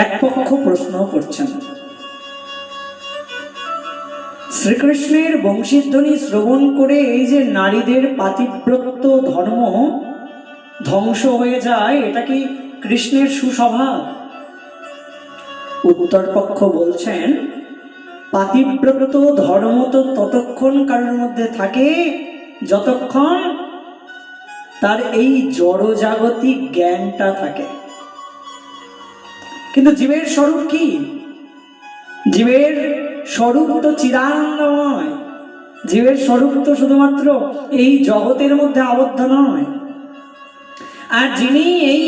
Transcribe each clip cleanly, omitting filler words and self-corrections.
এক পক্ষ প্রশ্ন করছেন, শ্রীকৃষ্ণের বংশীধ্বনি শ্রবণ করে এই যে নারীদের পাতিব্রত্য ধর্ম ধ্বংস হয়ে যায়, এটা কি কৃষ্ণের সুস্বভাব? উত্তর পক্ষ বলছেন, পাতিব্রত ধর্ম তো ততক্ষণ কারোর মধ্যে থাকে যতক্ষণ তার এই জড়জাগতিক জ্ঞানটা থাকে। কিন্তু জীবের স্বরূপ কি? জীবের স্বরূপ তো চিদানন্দময়। জীবের স্বরূপ তো শুধুমাত্র এই জগতের মধ্যে আবদ্ধ নয়। আর যিনি এই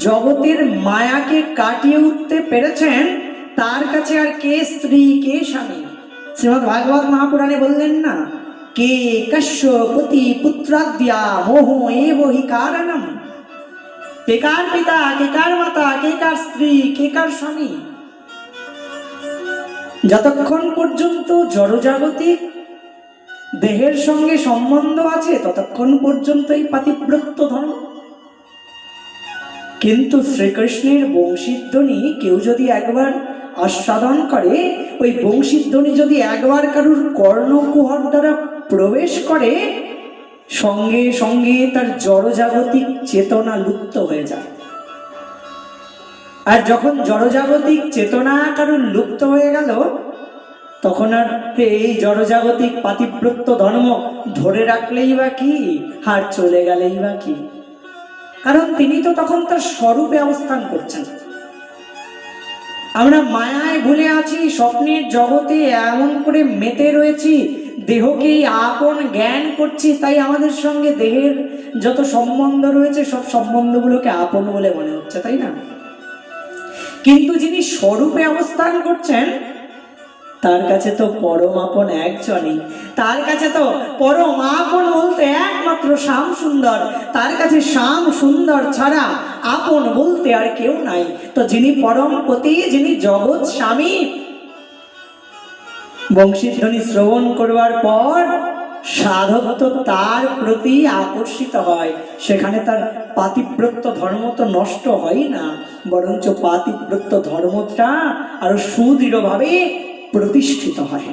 জগতের মায়াকে কাটিয়ে উঠতে পেরেছেন, তার কাছে আর কে স্ত্রী, কে স্বামী? শ্রীমদ্ ভাগবত মহাপুরাণে বললেন না, কে কস্য পতি পুত্রাদ্যা মোহ এব হি কারণম। কে কার পিতা, কে কার মাতা, কে কার স্ত্রী, কে কার স্বামী? যতক্ষণ পর্যন্ত জড়জাগতিক দেহের সঙ্গে সম্বন্ধ আছে ততক্ষণ পর্যন্ত এই পাতিব্রত্য ধর্ম। কিন্তু শ্রীকৃষ্ণের বংশীধ্বনি কেউ যদি একবার আস্বাদন করে, ওই বংশীধ্বনি যদি একবার কারুর কর্ণকুহর দ্বারা প্রবেশ করে, সঙ্গে সঙ্গে তার জড়জাগতিক চেতনা লুপ্ত হয়ে যায়। আর যখন জড়জাগতিক চেতনা কারুর লুপ্ত হয়ে গেল, তখন আর এই জড়জাগতিক পাতিব্রত্য ধর্ম ধরে রাখলেই বা কি, আর চলে গেলেই বা কি? কারণ তিনি তো তখন তার স্বরূপে অবস্থান করছেন। আমরা মায়ায় ভুলে আছি, স্বপ্নের জগতে এমন করে মেতে রয়েছি, দেহকেই আপন জ্ঞান করছি, তাই আমাদের সঙ্গে দেহের যত সম্বন্ধ রয়েছে সব সম্বন্ধগুলোকে আপন বলে মনে হচ্ছে, তাই না? কিন্তু যিনি স্বরূপে অবস্থান করছেন, তার কাছে তো পরম আপন একজনই। তার কাছে তো পরম আপন বলতে একমাত্র শ্যাম সুন্দর। তার কাছে শ্যাম সুন্দর ছাড়া আপন বলতে আর কেউ নাই। তো যিনি পরম পতি, যিনি জগৎ স্বামী, বংশীধ্বনি শ্রবণ করবার পর সাধক তো তার প্রতি আকর্ষিত হয়। সেখানে তার পাতিব্রত্য ধর্ম তো নষ্ট হয় না, বরঞ্চ পাতিব্রত্য ধর্মটা আরো সুদৃঢ়ভাবে প্রতিষ্ঠিত হয়।